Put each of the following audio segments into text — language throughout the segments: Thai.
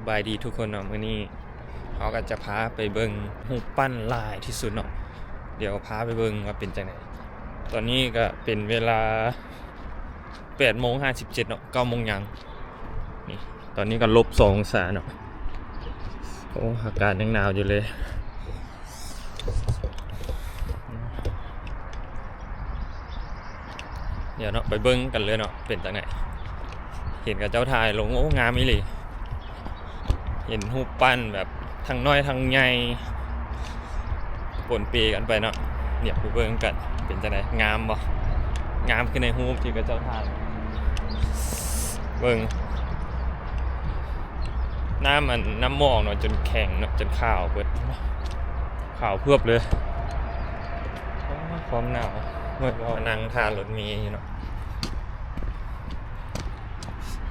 บายดีทุกคนเนาะมื้อนี้เขาก็จะพาไปเบิ่งรูปปั้นลายที่สุดเนาะเดี๋ยวพาไปเบิ่งว่าเป็นจังไดตอนนี้ก็เป็นเวลา 8:57 เนาะ 9 โมงยังนี่ตอนนี้ก็-2 องศาเนาะโอ้อากาศยังหนาวอยู่เลยเดี๋ยวเนาะไปเบิ่งกันเลยเนาะเป็นจังไดเห็นกับเจ้าทายลงโอ้งามอีหลีเห็นรูปปั้นแบบทั้งน้อยทั้งใหญ่ปนเปกันไปเนาะเนี่ยไปเบิ่งกันเป็นจังไดงามบ่งามขึ้นในรูปที่กับเจ้าทายเบิ่งน้ำมันน้ำหมอกเนาะจนแข็งเนาะจนขาวเบิดขาวเพือบเลยความหนาวเมื่อเรานั่งทานรถเมล์อยู่เนาะ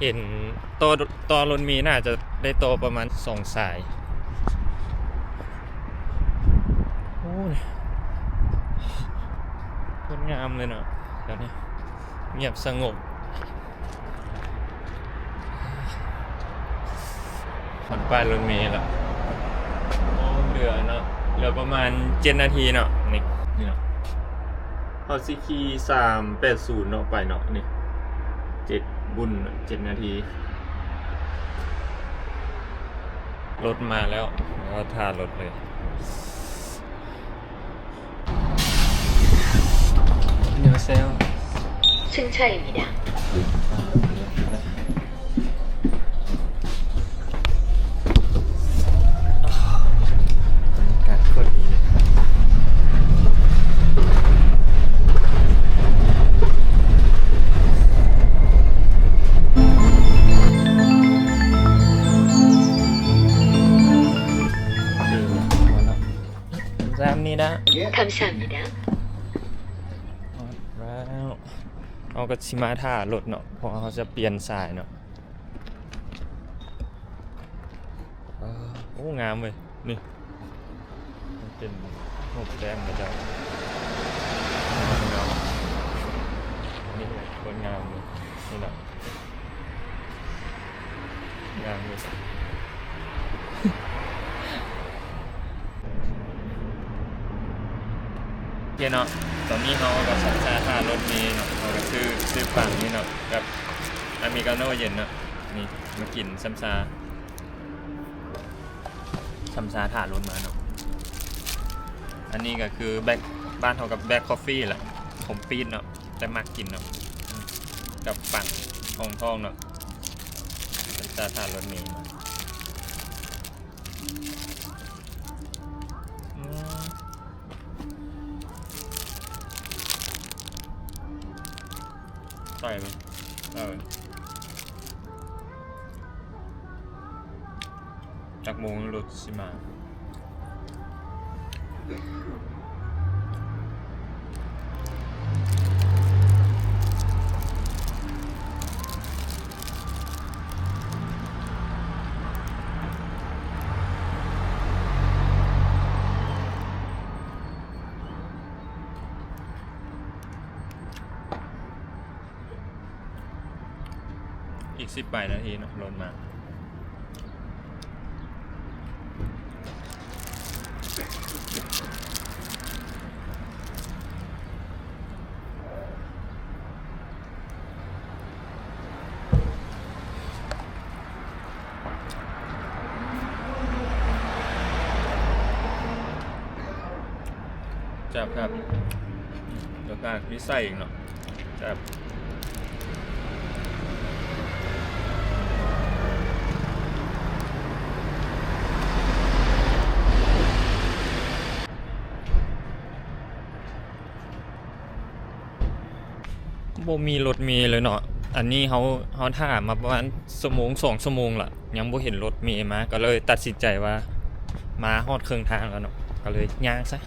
เห็นต่อรถเมล์น่าจะได้โตประมาณ2 สายโอ้ยงดงามเลยเนาะเดี๋ยวนี้เงียบสงบผ่อนป้ายรถเมล์ละโอ้เหลือเนาะเหลือประมาณ7 นาทีเนาะนี่เนาะเขาสิขี่380เนาะไปเนาะนี่7 บุญ7 นาทีรถมาแล้วก็ท่ารถเลยเดี๋ยวเซล승차입니다. บรรยากาศโคตรดีเลย감사합니다. 감사합니다. แล้วเอาก็ชิมาท่ารถเนาะเพราะเขาจะเปลี่ยนสายเนาะโอ้งามเว้ยนี่มันเป็นรูปแดงมาจากนี่เลยคนงามเลยนี่เนาะงามเลยเนาะตอนนี้เขากับสัญชาติรถมีเนาะเขาก็ซื้อปังนี่เนาะกับอเมริกาโน่เย็นเนาะนี่มากินซัมซาถ่ารถมาเนาะอันนี้ก็คือแบ็คบ้านเขากับแบ็คคอฟฟี่แหละผมปีนเนาะแต่มากกินเนาะกับปังทองเนาะสัญชาติถ่ารถมีเนาะใส่ไหมจากโมงรถสิมาอีก18 นาทีเนาะรถมาจับครับเดี๋ยวการนิสัยอีกเนาะจับบ่มีรถเมล์เลยเนาะอันนี้เขาถ่ายมาประมาณ2 ชั่วโมงละยังบ่เห็นรถเมล์มาก็เลยตัดสินใจว่ามาฮอดครึ่งทางแล้วเนาะก็เลยย่างซะ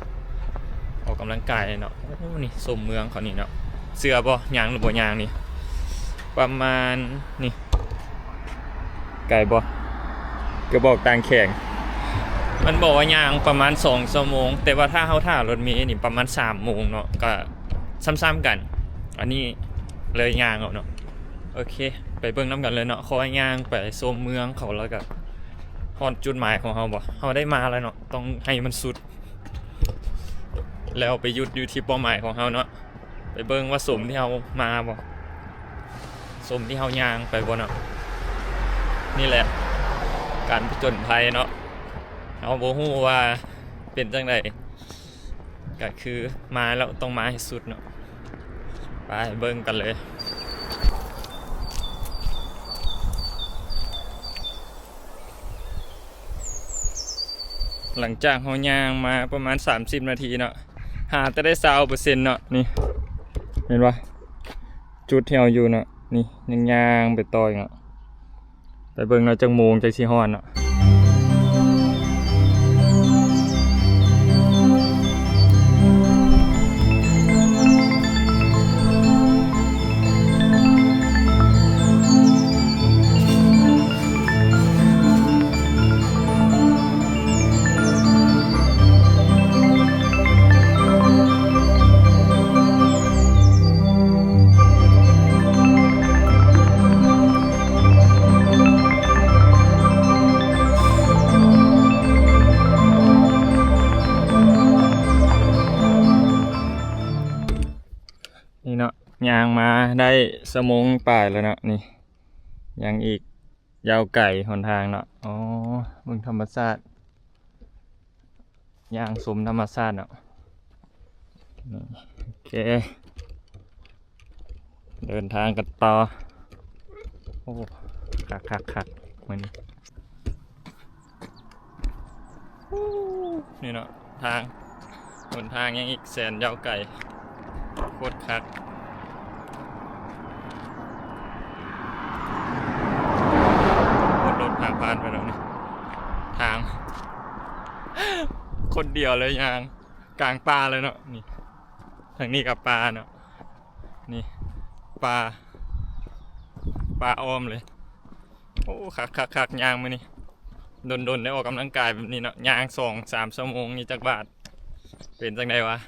ออกกำลังกายเนาะโอ้นี่สมเมืองเขานี่เนาะเสื้อบ่ย่างหรือบ่ย่างนี่ประมาณนี่ไกลบ่ก็บอกต่างแข่งมันบอกว่าย่างประมาณ2 ชั่วโมงแต่ว่าถ้าเขาถ่ายรถเมล์นี่ประมาณ3 โมงเนาะก็ซ้ำๆกันอันนี้เลยย่างเอาเนาะโอเคไปเบิ่งน้ำกันเลยเนาะคอยย่างไปโซมเมืองเขาแล้วก็ ฮอดจุดหมายของเราบ่เราได้มาแล้วเนาะต้องให้มันสุด แล้วไปหยุดอยู่ที่เป้าหมายของเราเนาะไปเบิ่งว่าสมที่เรามาบ่สมที่เราย่างไปบ่เนาะนี่แหละการผจญภัยเนาะเราบ่ฮู้ว่าเป็นจังไดก็คือมาแล้วต้องมาให้สุดเนาะไปเบิ่งกันเลยหลังจากเราย่างมาประมาณ30นาทีเนาะหาจะได้20%เนาะนี่เห็นปะจุดที่เราอยู่เนาะนี่ยังย่างไปต่ออีกเนาะไปเบิ่งเนาะจังโมงจังสิฮอดเนาะนี่เนาะยางมาได้สมงป่ายแล้วเนาะนี่ยังอีกยาวไก่หนทางเนาะอ๋อเบิ่งธรรมชาติยางสมธรรมชาติเนาะโอเคเดินทางกันต่อโอ้คักเหมือนนี่เนาะทางหนทางยังอีกแสนยาวไก่โคตรคักรถผ่านไปแล้วนี่ทาง คนเดียวเลยยางกลางป่าเลยเนาะนี่ทางนี้กับป่าเนาะนี่ป่าอ้อมเลยโอ้คักยางมานี่ดนได้ออกกำลังกายแบบนี้เนาะยาง2-3 ชั่วโมงนี่จักบาทเป็นจังไดวะ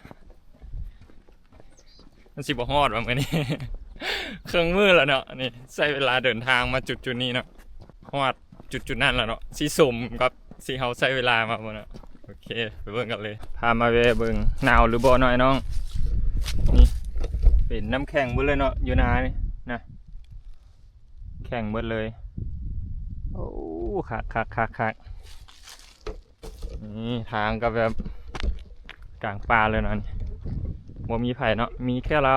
มันสิบ่ฮอดว่ามื้อนี้ เครื่องมือแล้วเนาะนี่ใช้เวลาเดินทางมาจุดนี้เนาะฮอดจุดนั้นแล้วเนาะสิสมกับสิเฮาใช้เวลามาบ่เนาะโอเคไปเบิ่งกันเลยพามาเบิ่งหนาวหรือบ่น้อยน้องนี่เป็นน้ำแข็งหมดเลยเนาะอยู่นานี่นะแข็งหมดเลยโอ้คักนี่ทางก็แบบกลางป่าเลยเนาะนี่บ่มีไผเนาะมีแค่เรา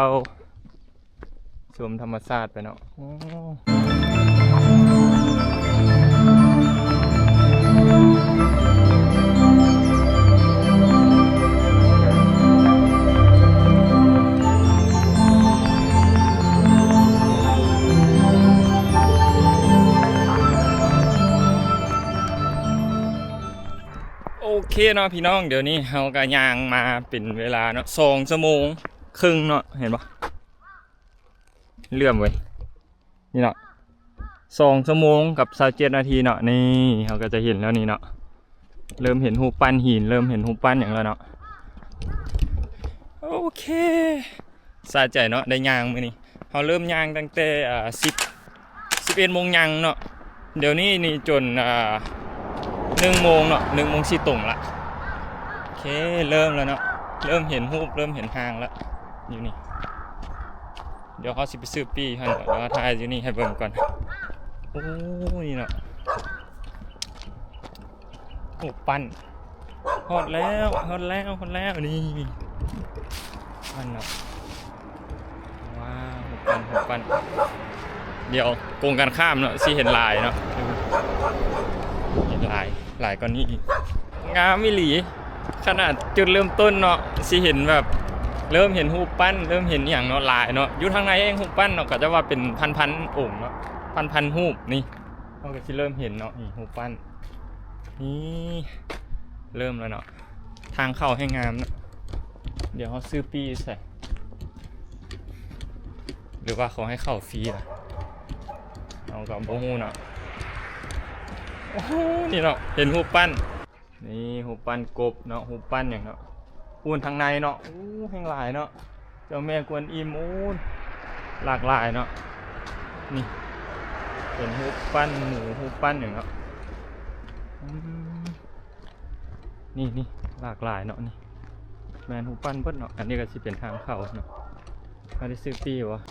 ชมธรรมชาติไปเนาะโอเคเนาะพี่น้องเดี๋ยวนี้เราก็ย่างมาเป็นเวลาเนาะ2 ชั่วโมงครึ่งเนาะเห็นปะเลื่อมไว้นี่เนาะ2 ชั่วโมงกับ27 นาทีเนาะนี่เราก็จะเห็นแล้วนี่เนาะเริ่มเห็นหูปั้นหินเริ่มเห็นหูปั้นอย่างแล้วเนาะโอเคสะใจเนาะได้ย่างมื้อนี้เราเริ่มย่างตั้งแต่11 โมงย่างเนาะเดี๋ยวนี้นี่จน1 โมงเนาะ1 โมง4 ตรงละโอเคเริ่มแล้วเนาะเริ่มเห็นรูปเริ่มเห็นทางแล้วอยู่นี่เดี๋ยวเขาสิไปซื้อปีฮั่นแล้วถ่ายอยู่นี่ให้เบิ่งก่อนโอ้นี่เนาะโอ้ปั้นฮอดแล้วนี่ปั้นเนาะว้าวปั้นเดี๋ยวโกงกันข้ามเนาะสิเห็นลายเนาะเห็นลายก้อนนี้งามมิหลีขนาดจุดเริ่มต้นเนาะสิเห็นแบบเริ่มเห็นหูปั้นเริ่มเห็นอย่างเนาะลายเนาะอยู่ทางในเองหูปั้นเนาะก็จะว่าเป็นพันโอ่งเนาะพันหูปนี่เราก็สิเริ่มเห็นเนาะนี่หูปั้นนี่เริ่มแล้วเนาะทางเข้าให้งามเนาะเดี๋ยวเขาซื้อปีใส่หรือว่าเขาให้เข้าฟรีล่ะเอากับโบฮูเนาะโอ้โหนี่เนาะเห็นหูปั้นนี่หูปั้นกบเนาะหูปั้นอย่างเนาะปูนทางในเนาะโอ้แห่งหลายเนาะเจ้าแม่กวนอิมโอ้หลากหลายเนาะนี่เป็นหูปั้นหมูหูปั้นอย่างเนาะ อืมนี่หลากหลายเนาะนี่แมนหูปั้นเบิดเนาะอันนี้ก็สิเป็นทางเข้าเนาะมาได้ซื้อปีวะ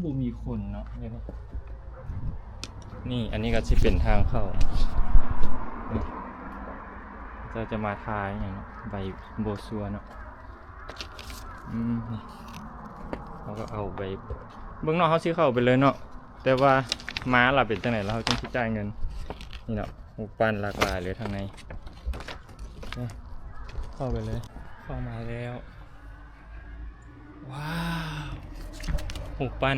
บ่มีคนเนาะนี่อันนี้ก็สิเป็นทางเข้าจะมาทายอย่างเนาะใบโบซัวเนาะนี่เขาก็เอาไปเบื้องนอกเขาซื้อเข้าไปเลยเนาะแต่ว่าม้าล่ะเป็นจังไหนแล้วเขาต้องจ่ายเงินนี่เนาะหูปั้นหลากหลายเลยทางในเข้าไปเลยเข้ามาแล้วว้าวหูปั้น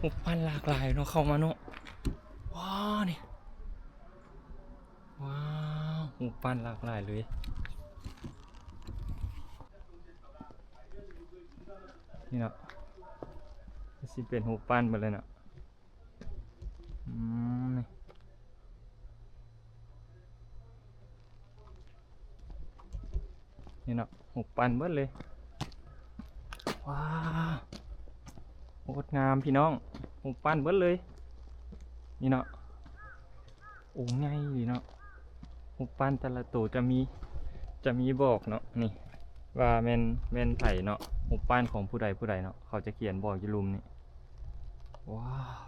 หูปั้นหลากหลายเนาะเข้ามาเนาะว้าวนี่ว้าวหูปั้นหลากหลายเลยนี่เนาะสิเป็นหูปั้นหมดเลยเนาะนี่เนาะหูปั้นหมดเลยว้าวโคตรงามพี่น้องหูปั้นหมดเลยนี่เนาะโอ้ไงนี่เนาะหูปั้นแต่ละตัวจะมีบอกเนาะนี่ว่าแม่นไผ่เนาะหูปั้นของผู้ใดเนาะเขาจะเขียนบอกอยู่ลุมนี่ว้าว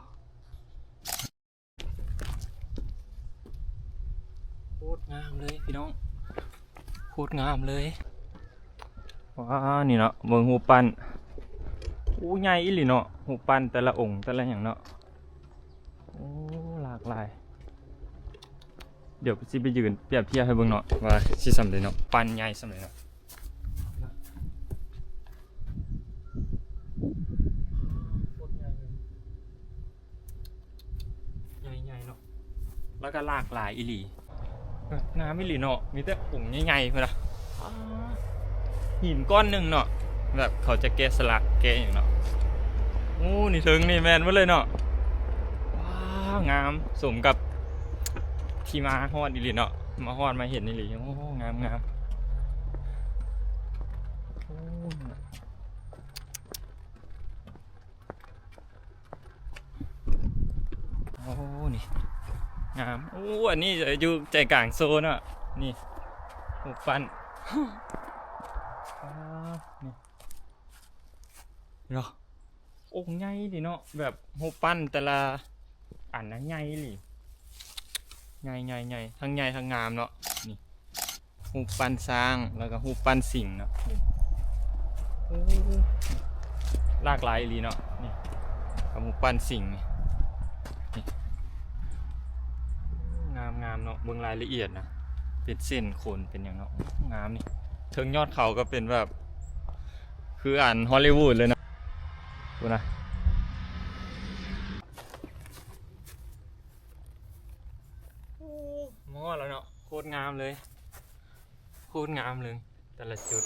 โคตรงามเลยพี่น้องโคตรงามเลยว้าวนี่เนาะเมืองหูปั้นอู้ใหญ่อีหลีเนาะหูปั้นแต่ละองค์แต่ละอย่างเนาะโอ้หลากหลายเดี๋ยวสิไปยืนเปรียบเทียบให้เบิ่งเนาะว่าสิสำเร็จเนาะปั้นใหญ่สำเร็จเนาะใหญ่เนาะแล้วก็หลากหลายอีหลีงามอีหลีเนาะมีแต่องค์ใหญ่ๆเพิ่นน่ะหินก้อนหนึ่งเนาะแบบเขาจะแกะสลักแกะอย่างเนาะโอ้นี่ถึงนี่แมนมาเลยเนาะว้าวงามสมกับที่มาฮอดอีหลีเนาะมาฮอดมาเห็นอีหลีโอ้งามโอ้นี่งามโอ้อันนี้อยู่ใจกลางโซนอ่ะนี่หูฟันนี่เนาะองค์ใหญ่ดิเนาะแบบหูปั้นแต่ละอันนั้นใหญ่ดิใหญ่ทั้งใหญ่ทั้งงามเนาะนี่หูปั้นสร้างแล้วก็หูปั้นสิงเนาะหลากหลายอีเนาะนี่กับหูปั้นสิงนี่งามเนาะเบิ่งรายละเอียดนะเป็นเส้นโคนเป็นอย่างเนาะงามนี่ถึงยอดเขาก็เป็นแบบคืออ่านฮอลลีวูดเลยนะดูนะมอแล้วเนาะโคตรงามเลยแต่ละจุด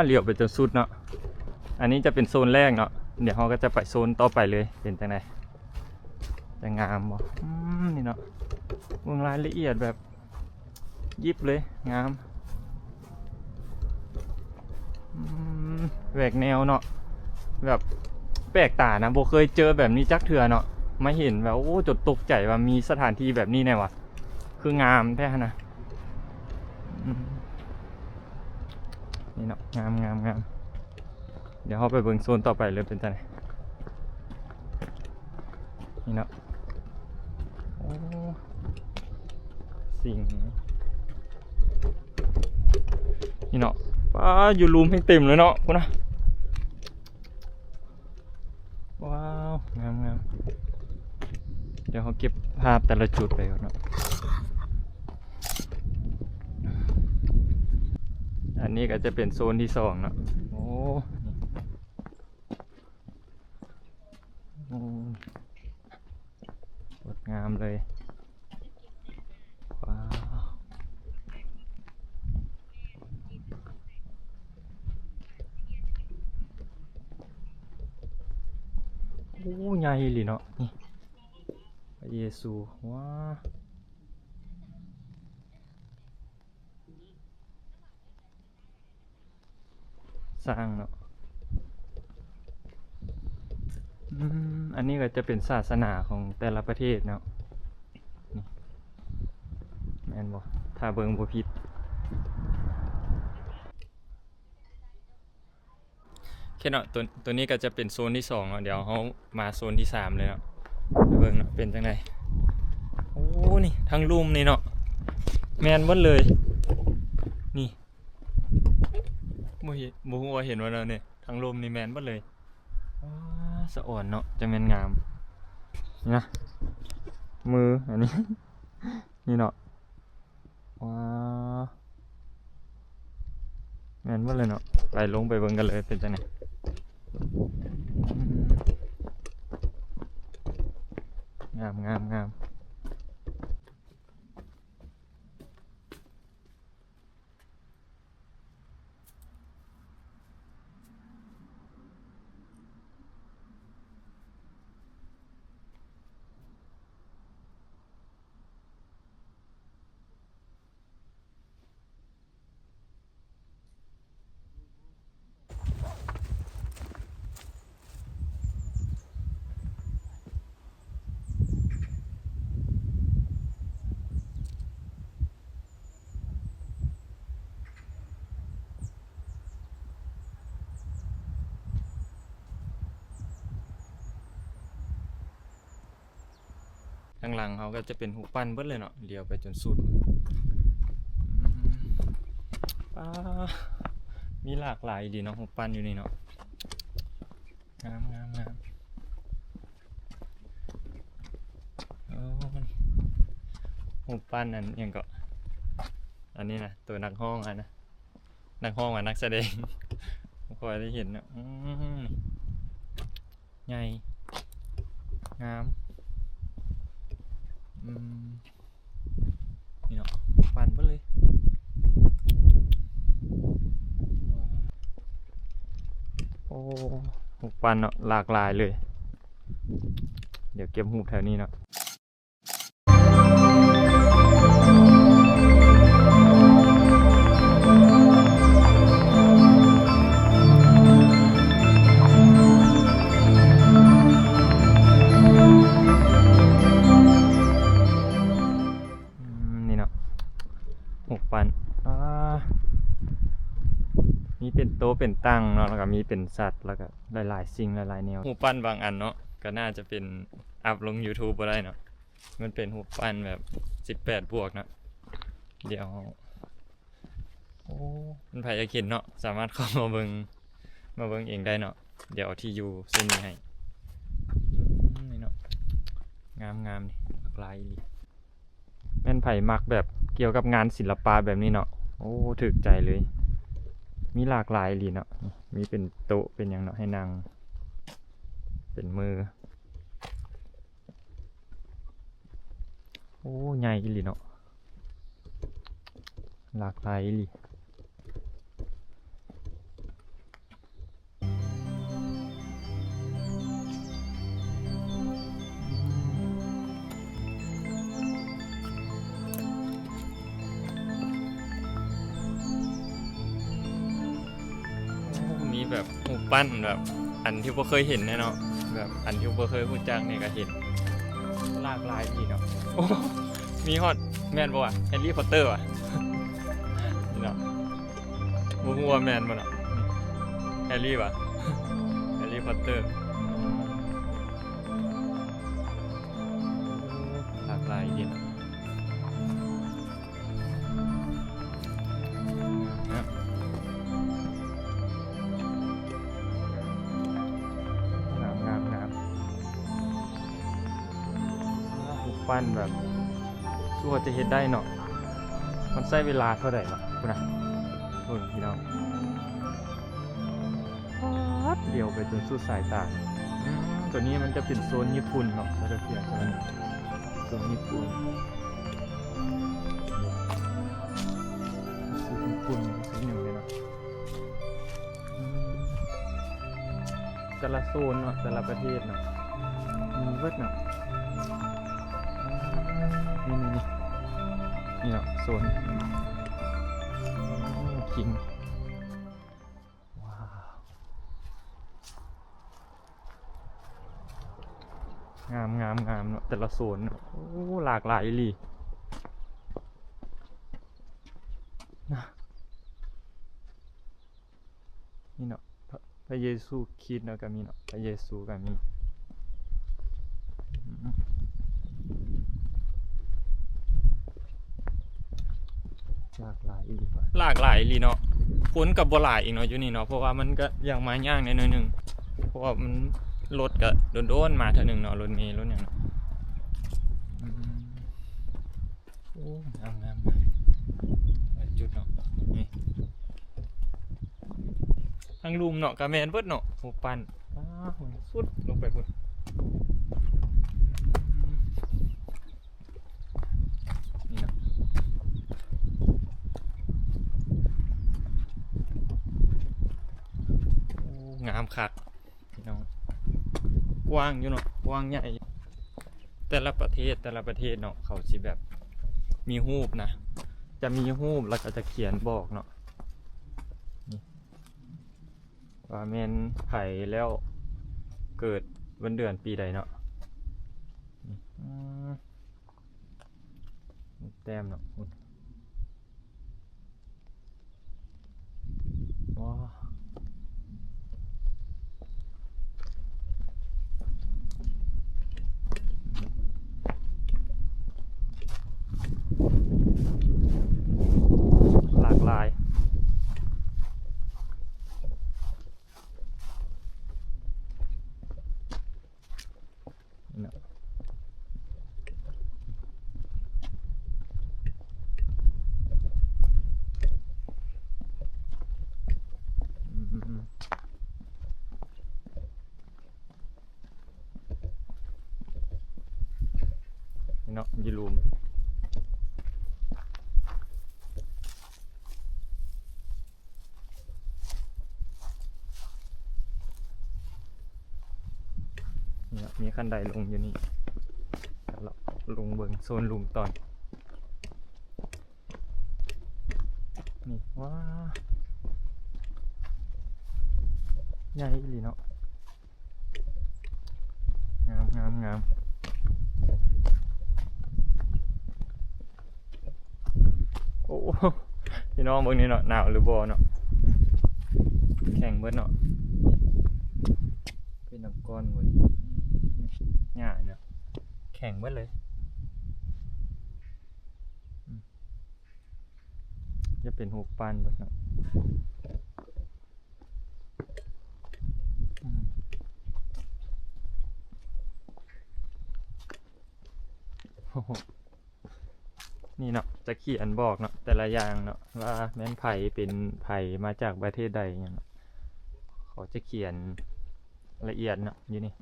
เหลี่ยวไปจนสุดเนาะอันนี้จะเป็นโซนแรกเนาะเดี๋ยวเราก็จะไปโซนต่อไปเลยเป็นจังไงจะงามบ่นี่เนาะเมืองรายละเอียดแบบยิบเลยงามแหวกแนวเนาะแบบแปลกตานะโบเคยเจอแบบนี้จักเถื่อเนาะมาเห็นแบบโอ้จดตกใจว่ามีสถานที่แบบนี้แน่วะคืองามแท้นะนี่เนาะงามเดี๋ยวเราไปเบิ่งโซนต่อไปเลยเป็นจังไงนี่เนาะโอ้สิ่งนี่เนาะป้าอยู่รูมให้เต็มเลยเนาะกูนะว้าวงามเดี๋ยวเขาเก็บภาพแต่ละจุดไปก่อนเนาะอันนี้ก็จะเป็นโซนที่2เนาะโอ้สวยงามเลยว้าว ใหญ่อีหลีเนาะนี่พระเยซูว้าสร้างเนาะอันนี้ก็จะเป็นศาสนาของแต่ละประเทศเนาะนี่แม่นบ่ถ้าเบิ่งบ่ผิดแค่เนาะตัวนี้ก็จะเป็นโซนที่2เนาะเดี๋ยวเฮามาโซนที่3เลยเนาะไปเบิ่งเนาะเป็นจังไดโอ้นี่ทั้งลุ่มนี่เนาะแม่นเบิดเลยนี่บ่ฮู้ว่าเห็นว่าเนาะนี่ทั้งลุ่มนี่แม่นเบิดเลยว้าสะอ่อนเนาะจะแม่นงามนี่นะมืออันนี้ นี่เนาะว้าแม่นเบิดเลยเนาะไปลงไปเบิ่งกันเลยเป็นจังไดงามงามงามข้างหลังเขาก็จะเป็นหูปั้นเบิดเลยเนาะเลี้ยวไปจนสุดป้ามีหลากหลายดีเนาะหูปั้นอยู่นี่เนาะงามงามงามโอ้หูปั้นอันยังก็อันนี้นะตัวนักห้องอ่ะนะนักห้องอ่ะนักแสดงไม่ค่อยได้เห็นเนาะใหญ่งามนี่เนาะปั่นไปเลยโอ้หูปั่นเนาะหลากหลายเลยเดี๋ยวเก็บหูแถวนี้เนาะปันมีเป็นโต๊ะเป็นตั้งเนาะแล้วก็มีเป็นสัตว์แล้วก็หลายๆสิ่งหลายๆแนวหูปั้นบางอันเนาะก็น่าจะเป็นอัพลง YouTube บ่ได้เนาะมันเป็นหูปั้นแบบ18 บวกเนาะเดี๋ยวโอ้มันไผจะเห็นเนาะสามารถเข้ามาเบิ่งเองได้เนาะเดี๋ยวเอาที่อยู่เส้นนี้ให้นี่เนาะงามๆนี่หลากหลายดีแม่นไผมักแบบเกี่ยวกับงานศิลปะแบบนี้เนาะโอ้ถึกใจเลยมีหลากหลายลีเนาะมีเป็นโต๊ะเป็นอย่างเนาะให้นั่งเป็นมือโอ้ใหญ่ลีเนาะหลากหลายลีแบบหูปั้นแบบอันที่บ่เคยเห็นแน่เนาะแบบอันที่บ่เคยรู้จักเนี่ยก็เห็นหลากหลายดีเนาะโอ้มีฮอตแมนบ่วะแฮร์รี่พอตเตอร์ว่ะนี่เนาะบ่ฮู้ว่าแมนบ่เนาะแฮร์รี่ว่ะแฮร์รี่พอตเตอร์หลากหลายดีเนาะปั้นแบบสู้จะเฮ็ดได้เนาะมันใช้เวลาเท่าไหร่วะคุณนะคุณพี่น้องเดี๋ยวไปจนสุดสายตาตัวนี้มันจะเป็นโซนญี่ปุ่นเนาะเราจะเขียนกันโซนญี่ปุ่นโซนญี่ปุ่นเป็นหนึ่งเลยเนาะแต่ละโซนเนาะแต่ละประเทศเนาะ มีเวิร์ดเนาะนี่นี่เนาะโซนคิงว้าวงามเนาะแต่ละโซนเนาะโอ้หลากหลายอีหลีนะนี่เนาะพระเยซูคริสต์เนาะก็มีเนาะพระเยซูก็มีหลากหลายอีหลีว่ะหลากหลายอีหลีเนาะพ้นกับบ่หลายอีกเนาะอยู่นี่เนาะเพราะว่ามันก็ยังมาย่างในหน่อยหนึงเพราะว่ามันรถก็โดนๆมาเท่านึงเนาะรถเมล์รถหยังเนาะโอ้งามจุดเนาะนี่ทางลุมเนาะก็แม่นเบิดเนาะโหปั่นว้าวสุดลงไปพุ่นนี่เนาะโอ้งามคักพี่น้องกว้างอยู่เนาะกว้างใหญ่แต่ละประเทศเนาะเขาสิแบบมีรูปนะจะมีรูปแล้วก็จะเขียนบอกเนาะนี่ว่าแม่นไผแล้วเกิดวันเดือนปีใดเนาะนี่แต้มเนาะว้าหลากหลายนี่เนาะนี่เนาะยีรูมนี่เนาะมีขั้นไดลงอยู่นี่แล้วลงเบิ่งโซนลุมตอนนี่ว้าใหญ่อีหลีเนาะงามโอ้พี่น้องเบิ่งนี่เนาะหนาวหรือบ่เนาะแข็งเบิดเนาะเป็นน้ำก้อนเว้ยหญ้าเนาะแข็งเบิดเลยจะเป็นหูปานเบิดเนาะนี่เนาะจะเขียนบอกเนาะแต่ละอย่างเนาะว่าแม่นไผ่เป็นไผ่มาจากประเทศใดอย่างเนาะเขาจะเขียนละเอียดเนาะอยู่นี่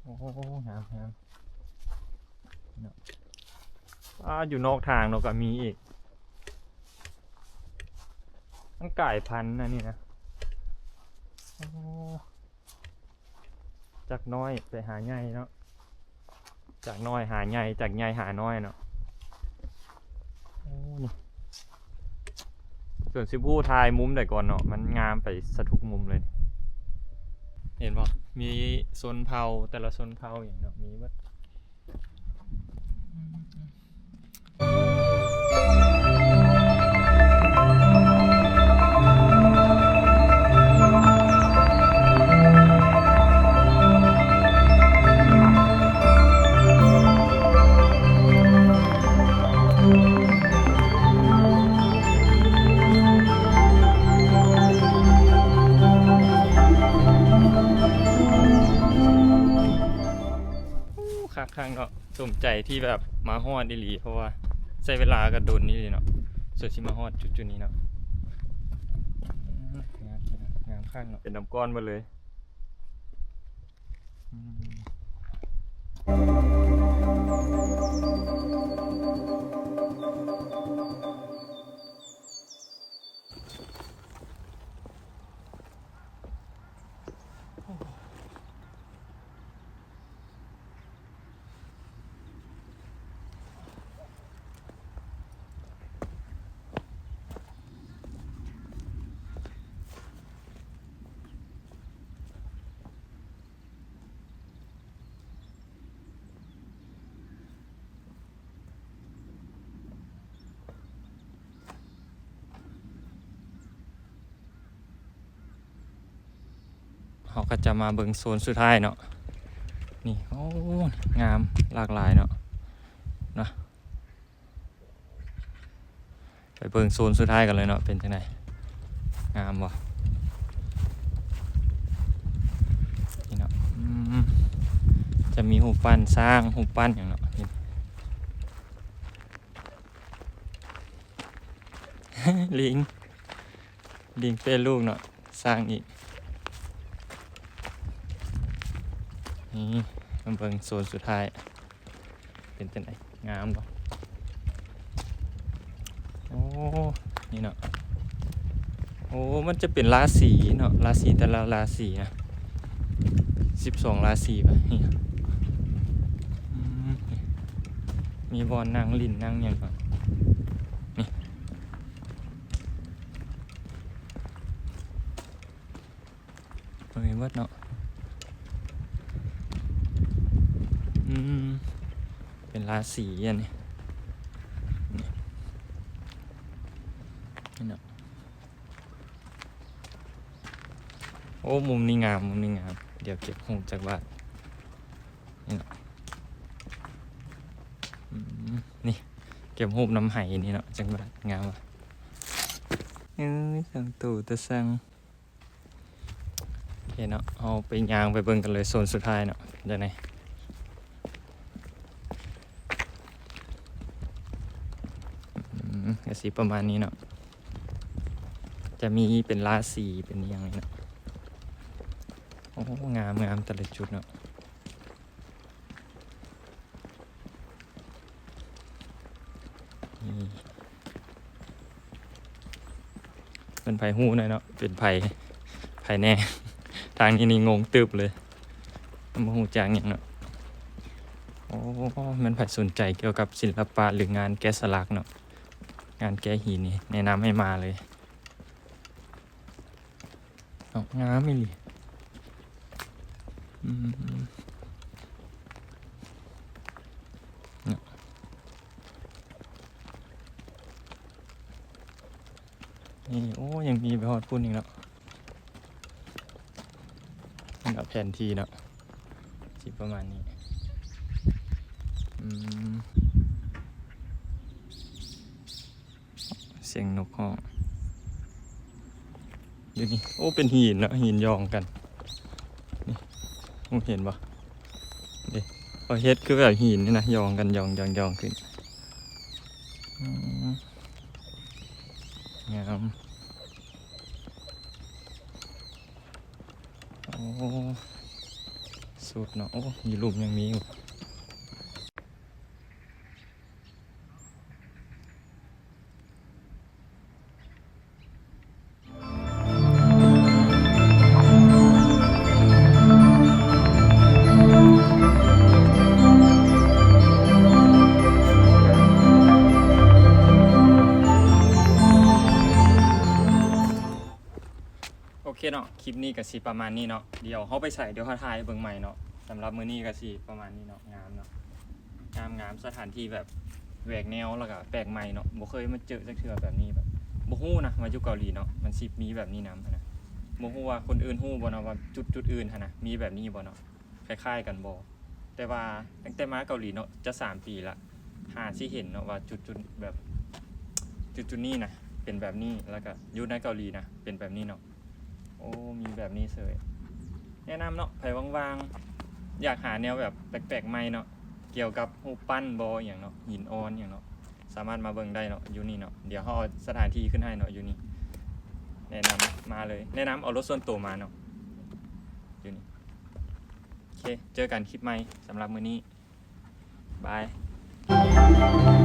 โอ้งามเนาะอยู่นอกทางเนาะก็มีอีกมันไก่พันธุ์นะนี่นะจากน้อยไปหาใหญ่เนาะจากน้อยหาใหญ่จากใหญ่หาน้อยเนาะโอ้นี่ส่วนสิผู้ทายมุมแต่ก่อนเนาะมันงามไปสะทุกมุมเลยเห็นป่ะมีโซนเผาแต่ละโซนเผาอย่างเนาะมีว่าข้างเนาะสมใจที่แบบมาฮอดอีหลีเพราะว่าใช้เวลากันโดนนี่เลยเนาะส่วนที่มาฮอดจุดนี้เนาะงามข้างเนาะเป็นน้ำก้อนมาเลย ก็จะมาเบิ่งโซนสุดท้ายเนาะนี่โอ้งามหลากหลายเนาะนะไปเบิ่งโซนสุดท้ายกันเลยเนาะเป็นจังไดงามบ่นี่เนาะจะมีรูปปั้นสร้างรูปปั้นอย่างเนาะนี่ ลิงเป็นลูกเนาะสร้างอีกนี่มาเบิ่งโซนสุดท้ายเป็นจังไดงามบ่โอ้นี่เนาะโอ้มันจะเป็นราศีเนาะราศีแต่ละราศีนะ12ราศีป่ะนี่มีบอนนั่งลิ้นนั่งหยังก่อนนี่เฮ้ยวัดเนาะเป็นราศีอันนี้นี่เนาะโอ้มุมนี้งามเดี๋ยวเก็บหูจากบ้านนี่เนาะนี่เก็บหูน้ำไหนี่เนาะจังบ้านงามว่ะสั่งตู่ตะสั่งโอเคเนาะเอาไปยางไปเบิ่งกันเลยโซนสุดท้ายเนาะเดี๋ยวไหนก็สีประมาณนี้เนาะจะมีเป็นราศีเป็นอย่างนี้เนาะโอ้งามแต่ละจุดเนาะนี่เป็นไผ่หู้หน่อยเนาะเป็นไผ่แน่ ทางนี้นี่งงตึบเลยมาหูจางอย่างเนาะโอ้มันไผ่สนใจเกี่ยวกับศิลปะหรืองานแกะสลักเนาะงานแกะหินนี่แนะนำให้มาเลยงามไม่เลยนี่โอ้ยังมีไปฮอดพุ่นอีกเนาะนี่เนาะแผนที่เนาะสิประมาณนี้เสียงนกฮ้องดูนี่โอ้เป็นหินเนาะหินยองกันนี่มึงเห็นปะเด็กพอเฮ็ดคือแบบหินนี่นะยองกันยองขึ้นงามโอ้สุดเนาะโอ้มีรูปยังมีอยู่โอเคเนาะคลิปนี้ก็สิประมาณนี้เนาะเดี๋ยวเขาไปใส่เดี๋ยวเขาถ่ายเบิ่งใหม่เนาะสำหรับมื้อนี้ก็สิประมาณนี้เนาะงามเนาะงามสถานที่แบบแหวกแนวแล้วก็แปลกใหม่เนาะบ่เคยมาเจอจักเทื่อแบบนี้แบบบ่ฮู้นะมาอยู่เกาหลีเนาะมันสิมีแบบนี้นำนะบ่ฮู้ว่าคนอื่นฮู้บ่เนาะว่าจุดอื่นหั่นนะมีแบบนี้บ่เนาะคล้ายๆกันบ่แต่ว่าตั้งแต่มาเกาหลีเนาะจะ3ปีละหาสิเห็นเนาะว่าจุดแบบจุดนี้นะเป็นแบบนี้แล้วก็อยู่ในเกาหลีนะเป็นแบบนี้เนาะโอ้มีแบบนี้เสยแนะนำเนาะไผว่างๆอยากหาแนวแบบแปลกๆใหม่เนาะเกี่ยวกับรูปปั้นบ่อย่างเนาะหินอ่อนอย่างเนาะสามารถมาเบิ่งได้เนาะอยู่นี่เนาะเดี๋ยวเฮาเอาสถานที่ขึ้นให้เนาะอยู่นี่แนะนำมาเลยแนะนำเอารถส่วนตัวมาเนาะอยู่นี่โอเคเจอกันคลิปใหม่สำหรับมื้อนี้บาย